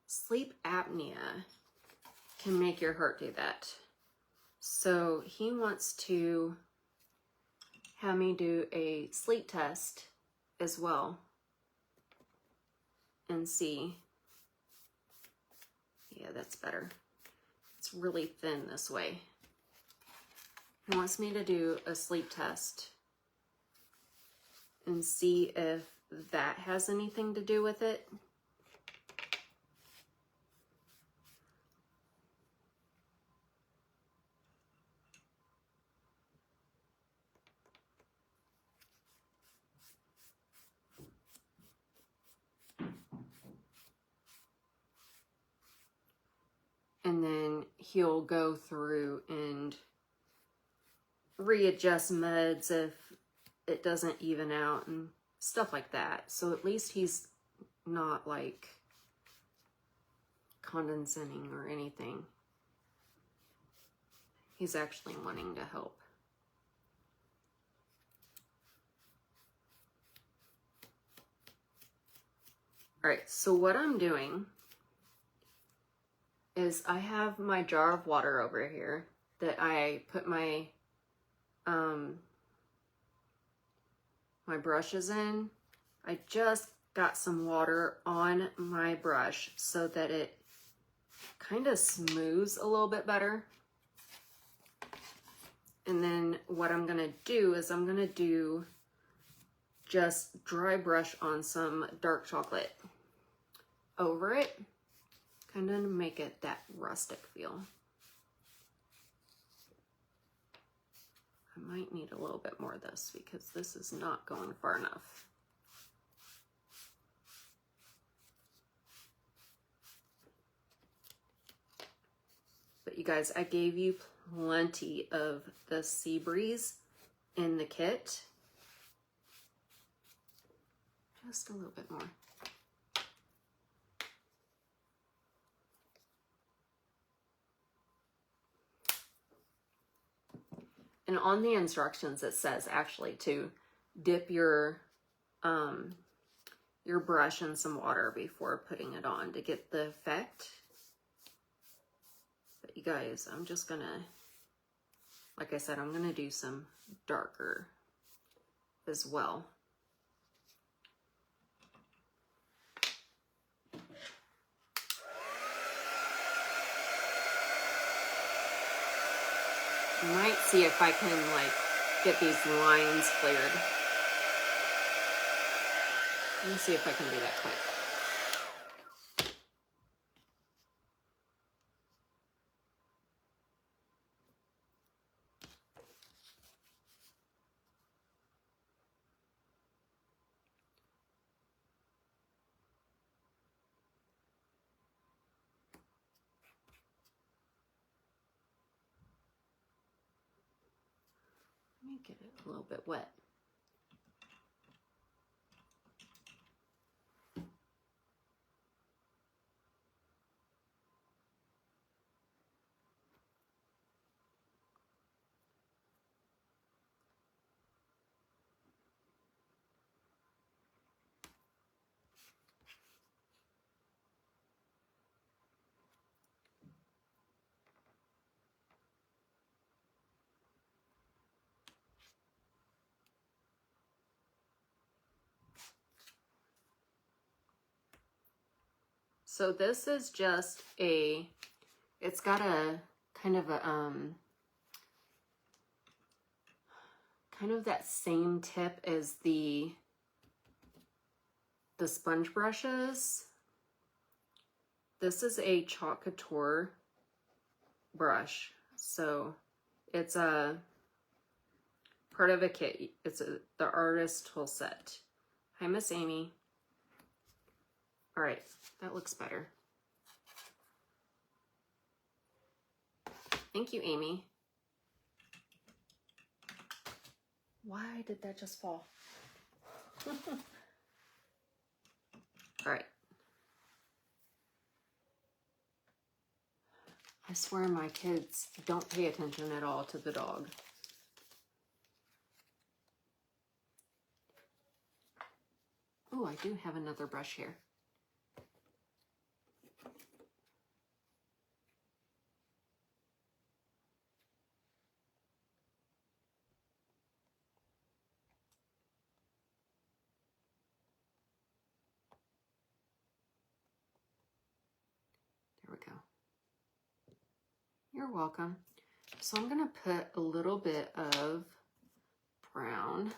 sleep apnea can make your heart do that. So he wants to have me do a sleep test as well and see. Yeah, that's better. It's really thin this way. He wants me to do a sleep test and see if that has anything to do with it. And then he'll go through and readjust meds if it doesn't even out and stuff like that. So at least he's not like condescending or anything. He's actually wanting to help. All right, so what I'm doing is I have my jar of water over here that I put my my brushes in. I just got some water on my brush so that it kind of smooths a little bit better. And then what I'm gonna do is I'm gonna do just dry brush on some dark chocolate over it, kind of make it that rustic feel. I might need a little bit more of this because this is not going far enough. But you guys, I gave you plenty of the sea breeze in the kit. Just a little bit more. And on the instructions, it says actually to dip your brush in some water before putting it on to get the effect. But you guys, I'm just gonna, like I said, I'm gonna do some darker as well. I might see if I can like get these lines cleared. Let me see if I can do that quick. Let me get it a little bit wet. So this is just a, it's got a kind of a, kind of that same tip as the sponge brushes. This is a Chalk Couture brush. So it's a part of a kit. It's the artist tool set. Hi, Miss Amy. All right, that looks better. Thank you, Amy. Why did that just fall? All right. I swear my kids don't pay attention at all to the dog. Oh, I do have another brush here. There we go. You're welcome. So I'm going to put a little bit of brown.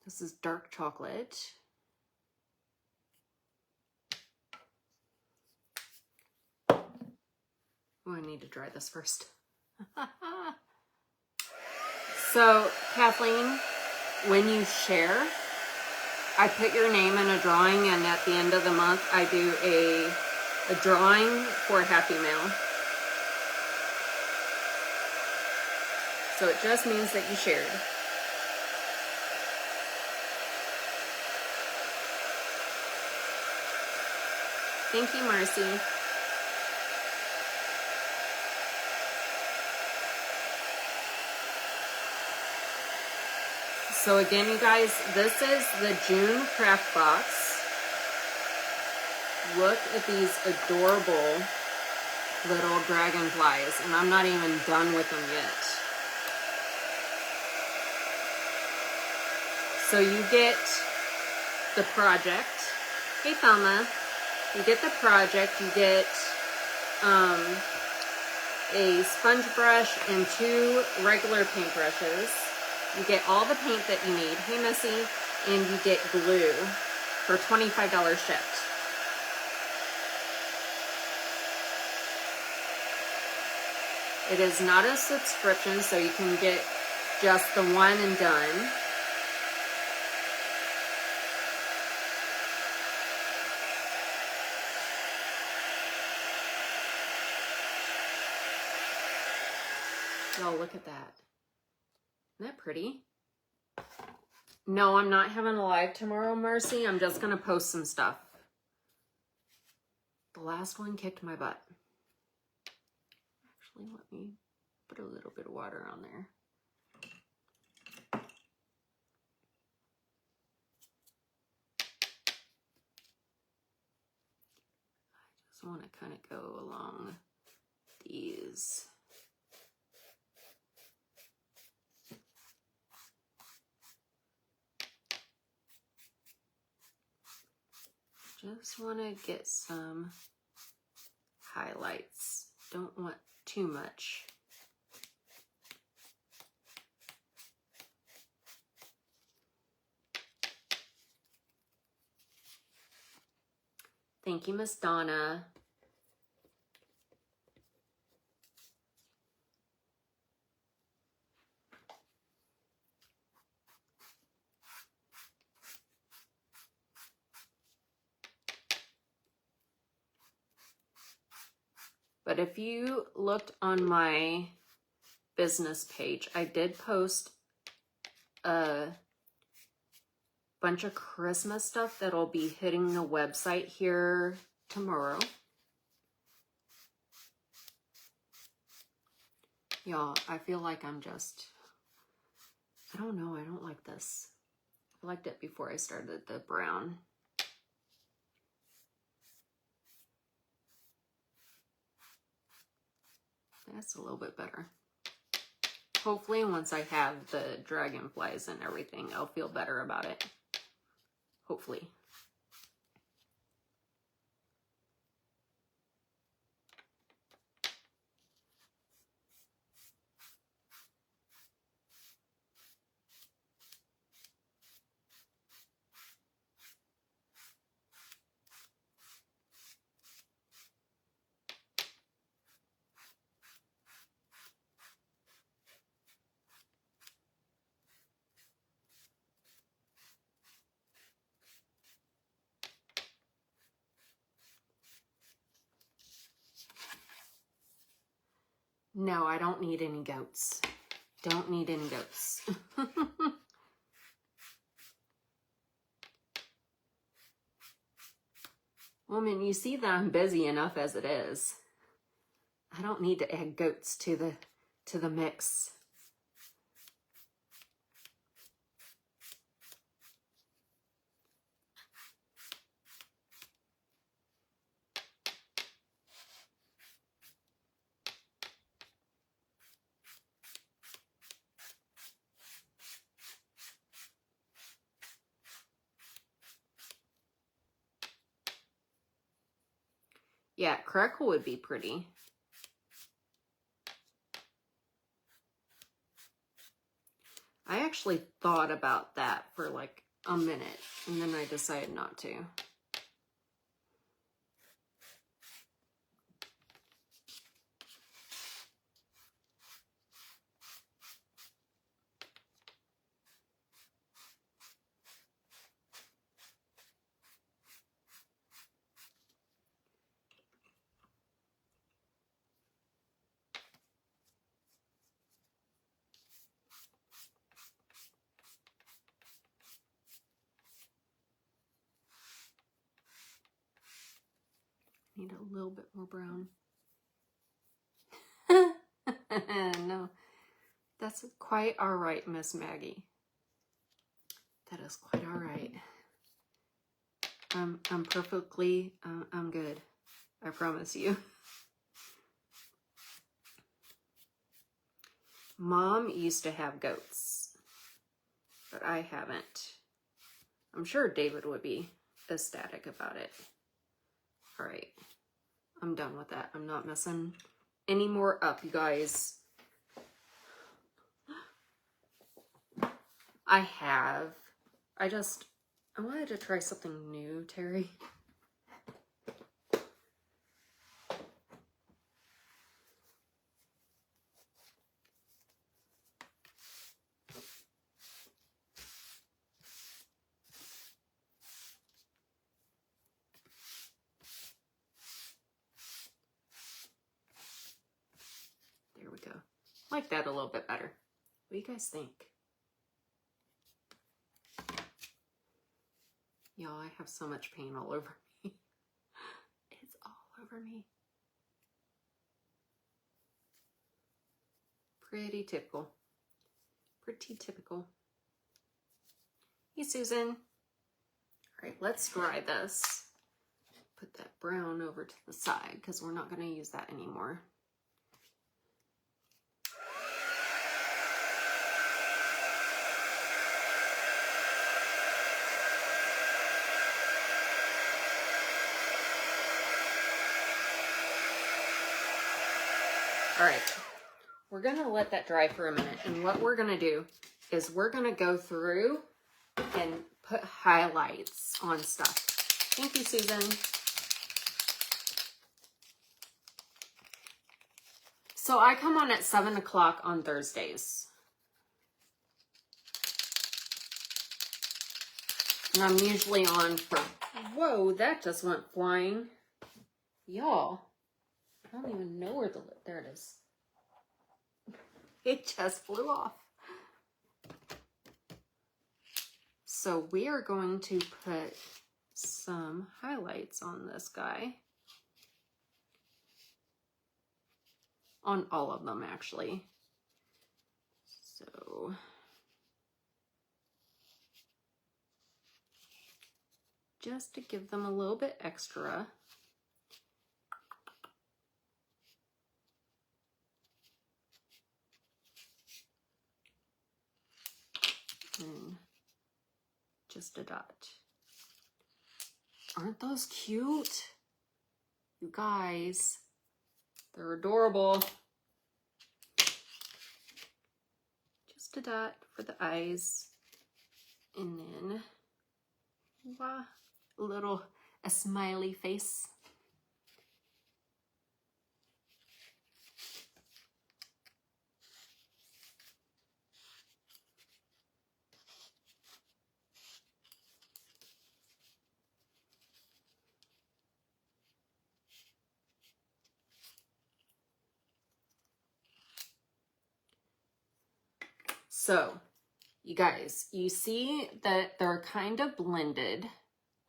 This is dark chocolate. Oh, I need to dry this first. So, Kathleen, when you share, I put your name in a drawing, and at the end of the month, I do a drawing for a Happy Mail. So it just means that you shared. Thank you, Marcy. So again, you guys, this is the June craft box. Look at these adorable little dragonflies, and I'm not even done with them yet. So you get the project. Hey, Thelma. You get the project. You get a sponge brush and 2 regular paint brushes. You get all the paint that you need. Hey, Missy. And you get glue for $25 shipped. It is not a subscription, so you can get just the one and done. Y'all, look at that. Isn't that pretty? No, I'm not having a live tomorrow, Marcy. I'm just going to post some stuff. The last one kicked my butt. Actually, let me put a little bit of water on there. I just want to kind of go along these. Just want to get some highlights. Don't want too much. Thank you, Miss Donna. But if you looked on my business page, I did post a bunch of Christmas stuff that'll be hitting the website here tomorrow. Y'all, I feel like I'm just, I don't know, I don't like this. I liked it before I started the brown. That's a little bit better. Hopefully once I have the dragonflies and everything, I'll feel better about it. Hopefully. No, I don't need any goats. Don't need any goats. Woman, you see that I'm busy enough as it is. I don't need to add goats to the mix. Yeah, crackle would be pretty. I actually thought about that for like a minute, and then I decided not to. Need a little bit more brown. No, that's quite all right, Miss Maggie. That is quite all right. I'm perfectly, I'm good. I promise you. Mom used to have goats, but I haven't. I'm sure David would be ecstatic about it. All right, I'm done with that. I'm not messing any more up, you guys. I have. I wanted to try something new, Terry. There we go. Like that a little bit better. What do you guys think? Y'all, I have so much paint all over me. It's all over me. Pretty typical. Pretty typical. Hey, Susan. All right, let's dry this. Put that brown over to the side because we're not going to use that anymore. All right, we're going to let that dry for a minute. And what we're going to do is we're going to go through and put highlights on stuff. Thank you, Susan. So I come on at 7 o'clock on Thursdays. And I'm usually on for, whoa, that just went flying. Y'all, I don't even know where there it is. It just flew off. So we are going to put some highlights on this guy. On all of them, actually. So just to give them a little bit extra. And just a dot. Aren't those cute? You guys, they're adorable. Just a dot for the eyes. And then, wow, a smiley face. So, you guys, you see that they're kind of blended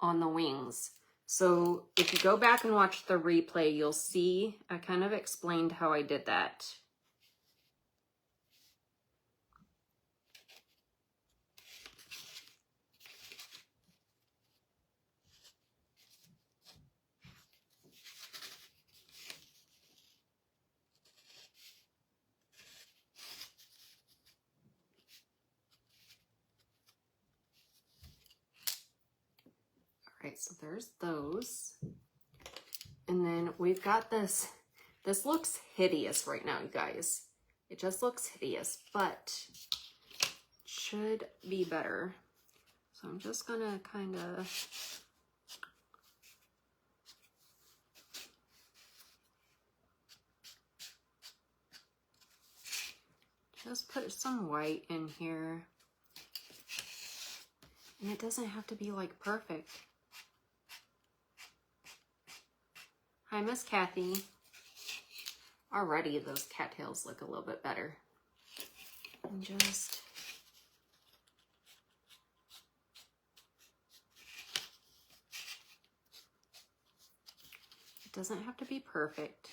on the wings. So if you go back and watch the replay, you'll see I kind of explained how I did that. All right, so there's those. And then we've got this. This looks hideous right now, you guys. It just looks hideous, but should be better. So I'm just gonna kind of just put some white in here. And it doesn't have to be like perfect. Hi, Miss Kathy. Already those cattails look a little bit better. And just it doesn't have to be perfect.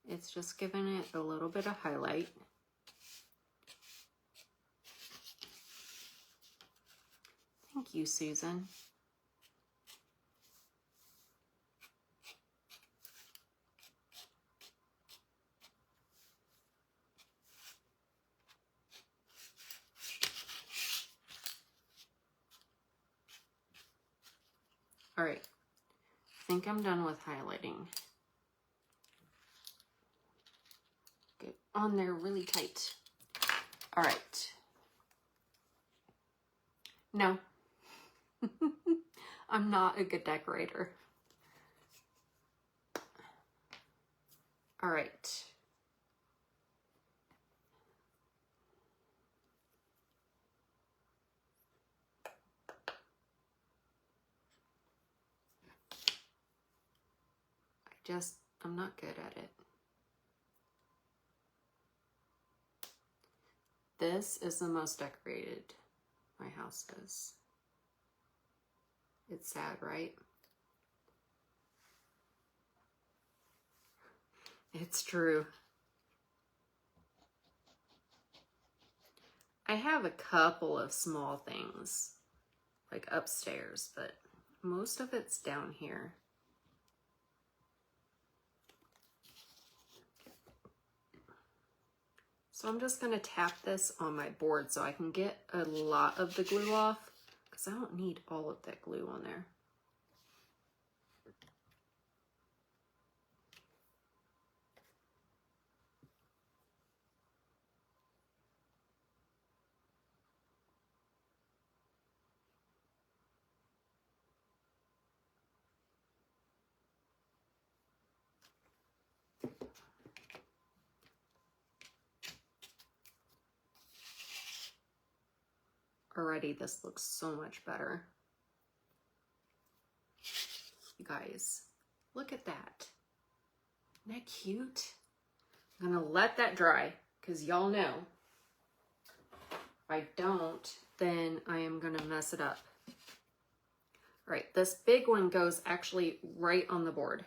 It's just giving it a little bit of highlight. Thank you, Susan. All right, I think I'm done with highlighting. Get on there really tight. All right. No, I'm not a good decorator. All right. I'm not good at it. This is the most decorated my house is. It's sad, right? It's true. I have a couple of small things, like upstairs, but most of it's down here. So I'm just going to tap this on my board so I can get a lot of the glue off, because I don't need all of that glue on there. Already this looks so much better. You guys, look at that. Isn't that cute? I'm gonna let that dry because y'all know if I don't, then I am gonna mess it up. All right, this big one goes actually right on the board.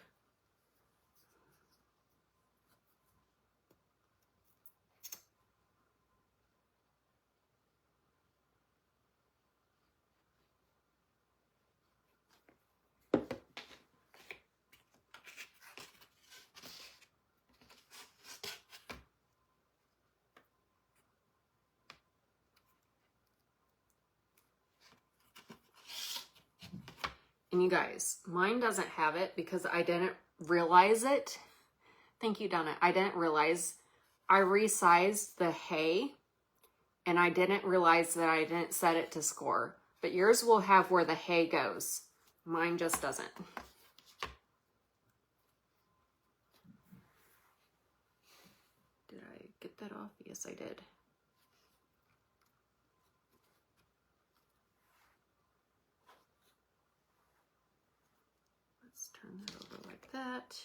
And you guys, mine doesn't have it because I didn't realize it. Thank you, Donna. I didn't realize I resized the hay and I didn't realize that I didn't set it to score. But yours will have where the hay goes. Mine just doesn't. Did I get that off? Yes, I did. Let's turn that over like that.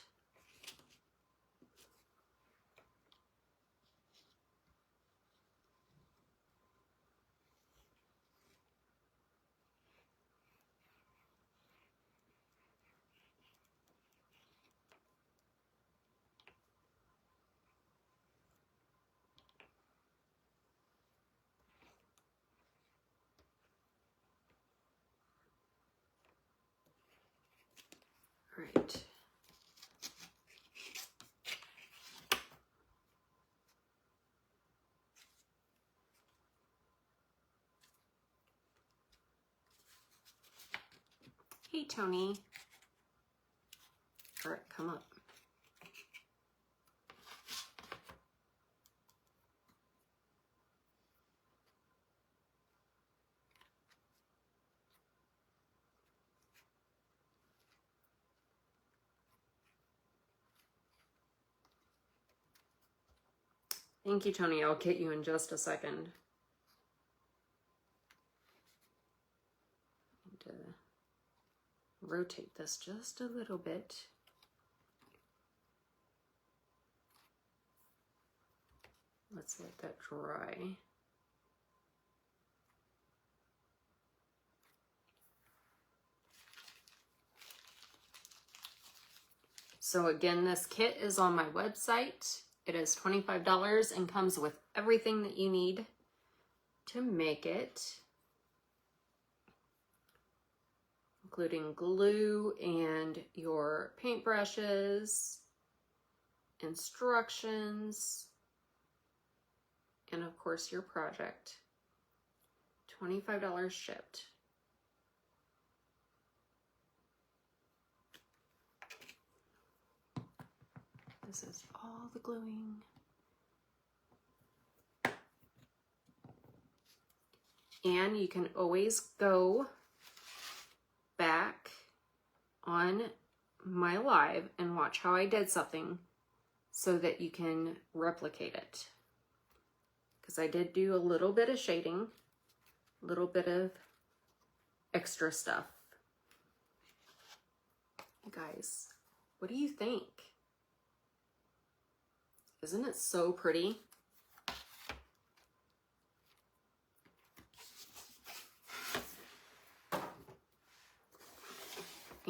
Right. Hey, Tony. All right, come up. Thank you, Tony. I'll get you in just a second. Need to rotate this just a little bit. Let's let that dry. So again, this kit is on my website. It is $25 and comes with everything that you need to make it, including glue and your paintbrushes, instructions, and of course your project. $25 shipped. This is all the gluing. And you can always go back on my live and watch how I did something so that you can replicate it. Because I did do a little bit of shading, a little bit of extra stuff. You guys, what do you think? Isn't it so pretty?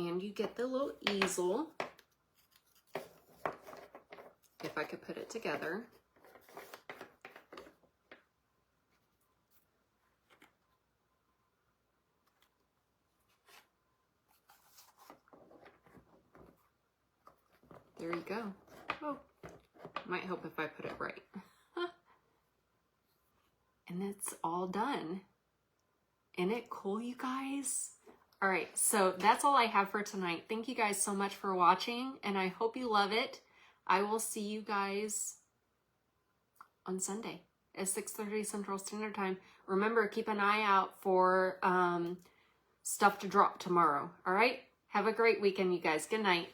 And you get the little easel, if I could put it together. There you go. Oh, might help if I put it right. And it's all done. Isn't it cool, you guys? All right, so that's all I have for tonight. Thank you guys so much for watching, and I hope you love it. I will see you guys on Sunday at 6:30 Central Standard Time. Remember, keep an eye out for stuff to drop tomorrow. All right? Have a great weekend, you guys. Good night.